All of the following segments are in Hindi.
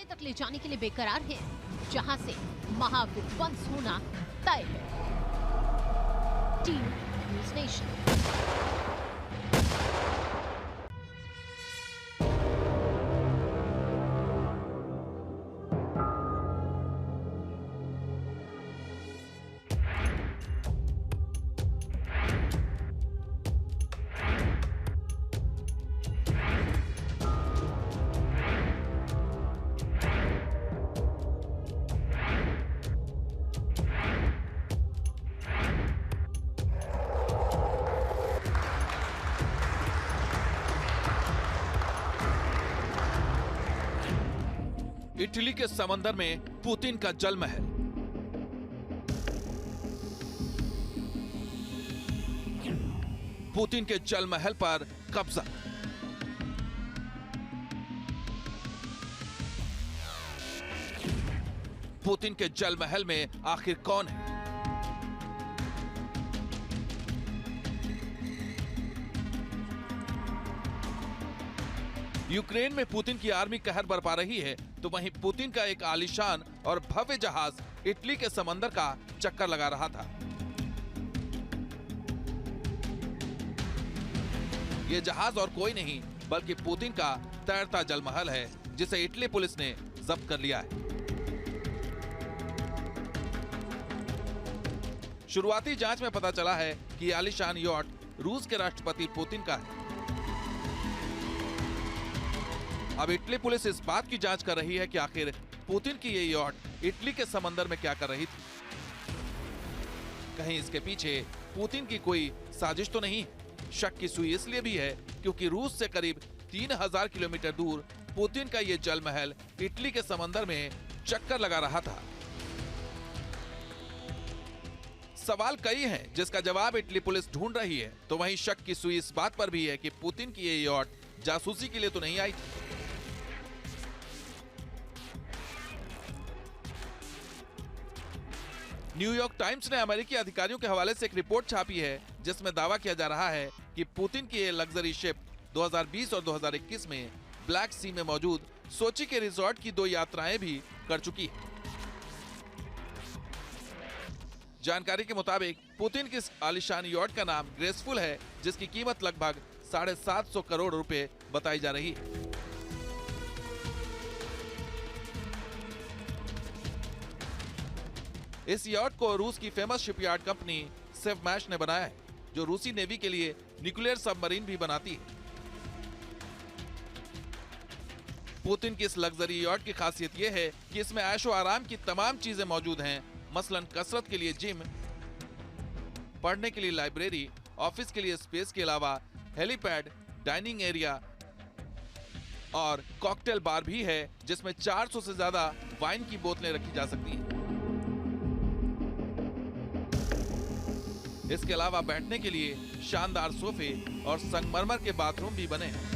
तक ले जाने के लिए बेकरार है, जहां से महाविध्वंस होना तय है। Team news nation. इटली के समंदर में पुतिन का जल महल। पुतिन के जल महल पर कब्जा। पुतिन के जल महल में आखिर कौन है? यूक्रेन में पुतिन की आर्मी कहर बरपा रही है, तो वहीं पुतिन का एक आलीशान और भव्य जहाज इटली के समंदर का चक्कर लगा रहा था। यह जहाज और कोई नहीं बल्कि पुतिन का तैरता जलमहल है, जिसे इटली पुलिस ने जब्त कर लिया है। शुरुआती जांच में पता चला है कि आलीशान यॉट रूस के राष्ट्रपति पुतिन का है। अब इटली पुलिस इस बात की जांच कर रही है कि आखिर पुतिन की ये यॉट इटली के समंदर में क्या कर रही थी। कहीं इसके पीछे पुतिन की कोई साजिश तो नहीं? शक की सुई इसलिए भी है क्योंकि रूस से करीब 3000 किलोमीटर दूर पुतिन का ये जल महल इटली के समंदर में चक्कर लगा रहा था। सवाल कई हैं जिसका जवाब इटली पुलिस ढूंढ रही है, तो वहीं शक की सुई इस बात पर भी है कि पुतिन की ये यॉट जासूसी के लिए तो नहीं आई थी। न्यूयॉर्क टाइम्स ने अमेरिकी अधिकारियों के हवाले से एक रिपोर्ट छापी है, जिसमें दावा किया जा रहा है कि पुतिन की ये लग्जरी शिप 2020 और 2021 में ब्लैक सी में मौजूद सोची के रिजॉर्ट की 2 यात्राएं भी कर चुकी है। जानकारी के मुताबिक पुतिन की इस आलीशान यॉट का नाम ग्रेसफुल है, जिसकी कीमत लगभग 750 करोड़ रुपए बताई जा रही है। इस यॉट को रूस की फेमस शिपयार्ड कंपनी सेवमैश ने बनाया है, जो रूसी नेवी के लिए न्यूक्लियर सबमरीन भी बनाती है। पुतिन की इस लग्जरी यॉट की खासियत यह है कि इसमें ऐशो आराम की तमाम चीजें मौजूद हैं, मसलन कसरत के लिए जिम, पढ़ने के लिए लाइब्रेरी, ऑफिस के लिए स्पेस के अलावा हेलीपैड, डाइनिंग एरिया और कॉकटेल बार भी है, जिसमें 400 से ज्यादा वाइन की बोतलें रखी जा सकती हैं। इसके अलावा बैठने के लिए शानदार सोफे और संगमरमर के बाथरूम भी बने हैं।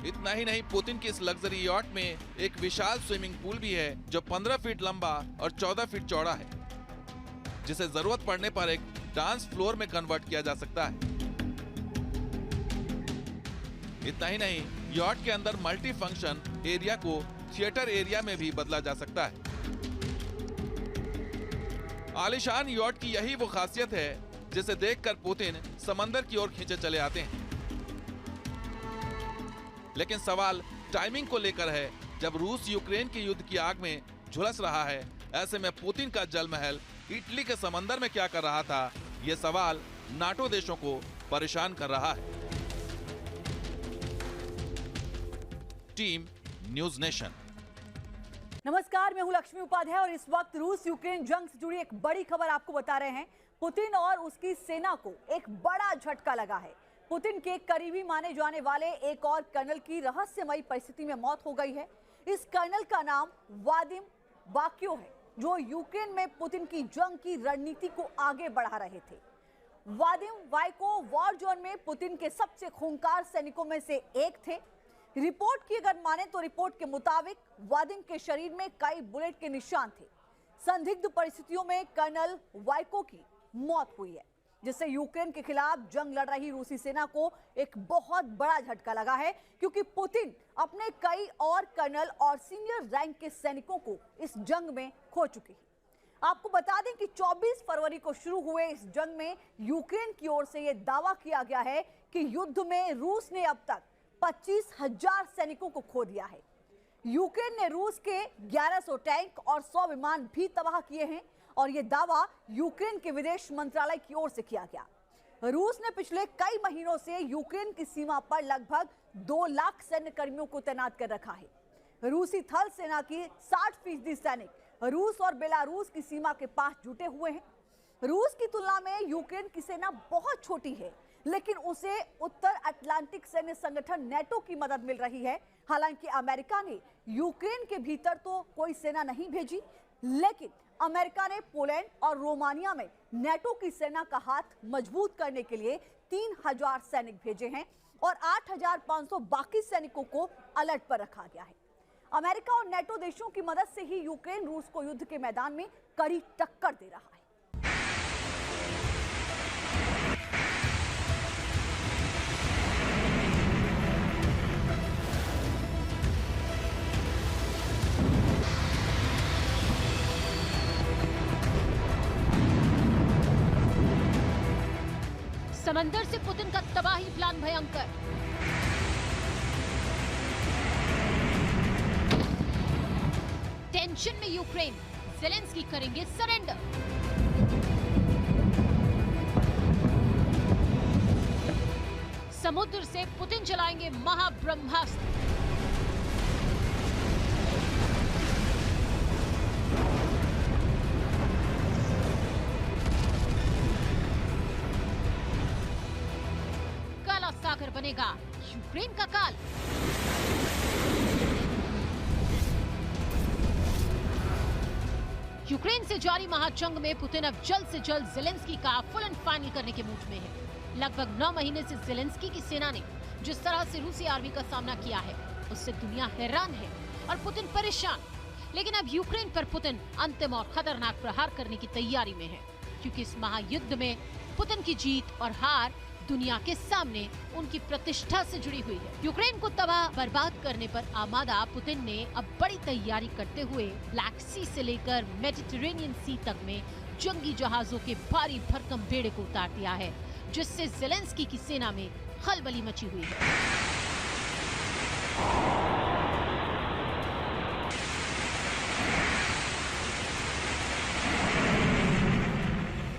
इतना ही नहीं, पुतिन की इस लग्जरी यॉट में एक विशाल स्विमिंग पूल भी है, जो 15 फीट लंबा और 14 फीट चौड़ा है, जिसे जरूरत पड़ने पर एक डांस फ्लोर में कन्वर्ट किया जा सकता है। इतना ही नहीं, यॉट के अंदर मल्टी फंक्शन एरिया को थिएटर एरिया में भी बदला जा सकता है। आलीशान यॉट की यही वो खासियत है जिसे देखकर पुतिन समंदर की ओर खींचे चले आते हैं। लेकिन सवाल टाइमिंग को लेकर है। जब रूस यूक्रेन के युद्ध की आग में झुलस रहा है, ऐसे में पुतिन का जल महल इटली के समंदर में क्या कर रहा था, ये सवाल नाटो देशों को परेशान कर रहा है। Team news nation. नमस्कार, मैं हूं लक्ष्मी उपाध्याय और इस वक्त रूस यूक्रेन जंग से जुड़ी एक बड़ी खबर आपको बता रहे हैं। पुतिन और उसकी सेना को एक बड़ा झटका लगा है। पुतिन के करीबी माने जाने वाले एक और कर्नल की रहस्यमयी परिस्थिति में मौत हो गई है। इस कर्नल का नाम वादिम बाक्यो है, जो यूक्रेन में पुतिन की जंग की रणनीति को आगे बढ़ा रहे थे। वादिम वाइको वॉर जोन में पुतिन के सबसे खूंखार सैनिकों में से एक थे। रिपोर्ट की अगर माने तो रिपोर्ट के मुताबिक वादिम के शरीर में कई बुलेट के निशान थे। संदिग्ध परिस्थितियों में कर्नल वाइको की मौत हुई है, जिससे यूक्रेन के खिलाफ जंग लड़ रही रूसी सेना को एक बहुत बड़ा झटका लगा है, क्योंकि पुतिन अपने कई और कर्नल और सीनियर रैंक के सैनिकों को इस जंग में खो चुके हैं। आपको बता दें कि 24 फरवरी को शुरू हुए इस जंग में यूक्रेन की ओर से यह दावा किया गया है कि युद्ध में रूस ने अब तक 25,000 सैनिकों को खो दिया है। यूक्रेन ने रूस के 1100 टैंक और 100 विमान भी तबाह किए हैं और यह दावा यूक्रेन के विदेश मंत्रालय की ओर से किया गया। रूस ने पिछले कई महीनों से यूक्रेन की सीमा पर लगभग 2 लाख सैन्य कर्मियों को तैनात कर रखा है। रूसी थल सेना की 60% सैनिक रूस और बेलारूस की सीमा के पास जुटे हुए हैं। रूस की तुलना में यूक्रेन की सेना बहुत छोटी है, लेकिन उसे उत्तर अटलांटिक सैन्य संगठन नेटो की मदद मिल रही है। हालांकि अमेरिका ने यूक्रेन के भीतर तो कोई सेना नहीं भेजी, लेकिन अमेरिका ने पोलैंड और रोमानिया में नेटो की सेना का हाथ मजबूत करने के लिए 3,000 सैनिक भेजे हैं और 8,500 बाकी सैनिकों को अलर्ट पर रखा गया है। अमेरिका और नेटो देशों की मदद से ही यूक्रेन रूस को युद्ध के मैदान में कड़ी टक्कर दे रहा है। समंदर से पुतिन का तबाही प्लान भयंकर। टेंशन में यूक्रेन, ज़ेलेंस्की करेंगे सरेंडर। समुद्र से पुतिन चलाएंगे महाब्रह्मास्त्र। काला सागर बनेगा यूक्रेन का काल। यूक्रेन से जारी महाजंग में पुतिन अब जल्द से जल्द ज़ेलेंस्की का फुल एंड फाइनल करने के मूड में है। लगभग 9 महीने से ज़ेलेंस्की की सेना ने जिस तरह से रूसी आर्मी का सामना किया है, उससे दुनिया हैरान है और पुतिन परेशान। लेकिन अब यूक्रेन पर पुतिन अंतिम और खतरनाक प्रहार करने की तैयारी में है, क्योंकि इस महायुद्ध में पुतिन की जीत और हार दुनिया के सामने उनकी प्रतिष्ठा से जुड़ी हुई है। यूक्रेन को तबाह बर्बाद करने पर आमादा पुतिन ने अब बड़ी तैयारी करते हुए ब्लैक सी से लेकर मेडिटेरेनियन सी तक में जंगी जहाजों के भारी भरकम बेड़े को उतार दिया है, जिससे ज़ेलेंस्की की सेना में खलबली मची हुई है।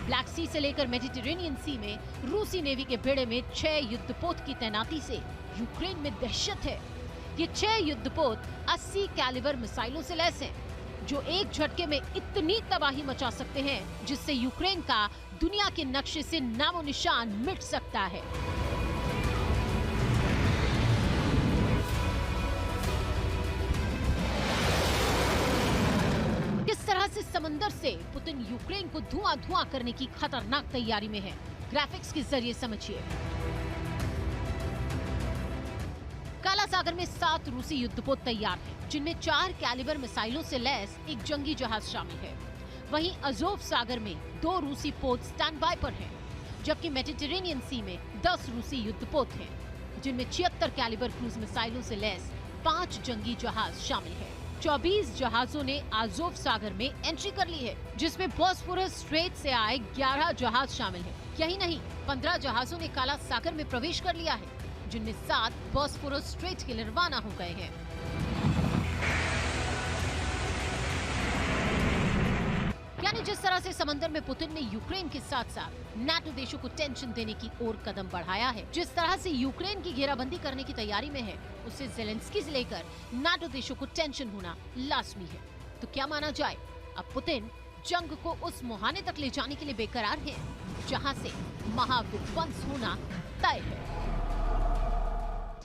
ब्लैक सी से लेकर मेडिटेरेनियन सी में रूसी नेवी के बेड़े में 6 युद्धपोत की तैनाती से यूक्रेन में दहशत है। ये 6 युद्धपोत 80 कैलिबर मिसाइलों से लैस हैं, जो एक झटके में इतनी तबाही मचा सकते हैं जिससे यूक्रेन का दुनिया के नक्शे से नामो निशान मिट सकता है। किस तरह से समंदर से पुतिन यूक्रेन को धुआं-धुआं करने की खतरनाक तैयारी में है, ग्राफिक्स के जरिए समझिए। काला सागर में 7 रूसी युद्धपोत तैयार हैं, जिनमें 4 कैलिबर मिसाइलों से लैस एक जंगी जहाज शामिल है। वहीं अजोव सागर में 2 रूसी पोत स्टैंड बाय पर हैं, जबकि मेडिटेरेनियन सी में 10 रूसी युद्धपोत हैं, जिनमें 76 कैलिबर क्रूज मिसाइलों से लैस 5 जंगी जहाज शामिल है। 24 जहाजों ने अजोव सागर में एंट्री कर ली है, जिसमें बॉस्फोरस स्ट्रेट से आए 11 जहाज शामिल हैं। यही नहीं, 15 जहाजों ने काला सागर में प्रवेश कर लिया है, जिनमें 7 बॉस्फोरस स्ट्रेट के लिए रवाना हो गए हैं। यानी जिस तरह से समंदर में पुतिन ने यूक्रेन के साथ साथ नाटो देशों को टेंशन देने की ओर कदम बढ़ाया है, जिस तरह से यूक्रेन की घेराबंदी करने की तैयारी में है, उससे ज़ेलेंस्की से लेकर नाटो देशों को टेंशन होना लाजमी है। तो क्या माना जाए, अब पुतिन जंग को उस मुहाने तक ले जाने के लिए बेकरार हैं, जहां से महाविध्वंस होना तय है।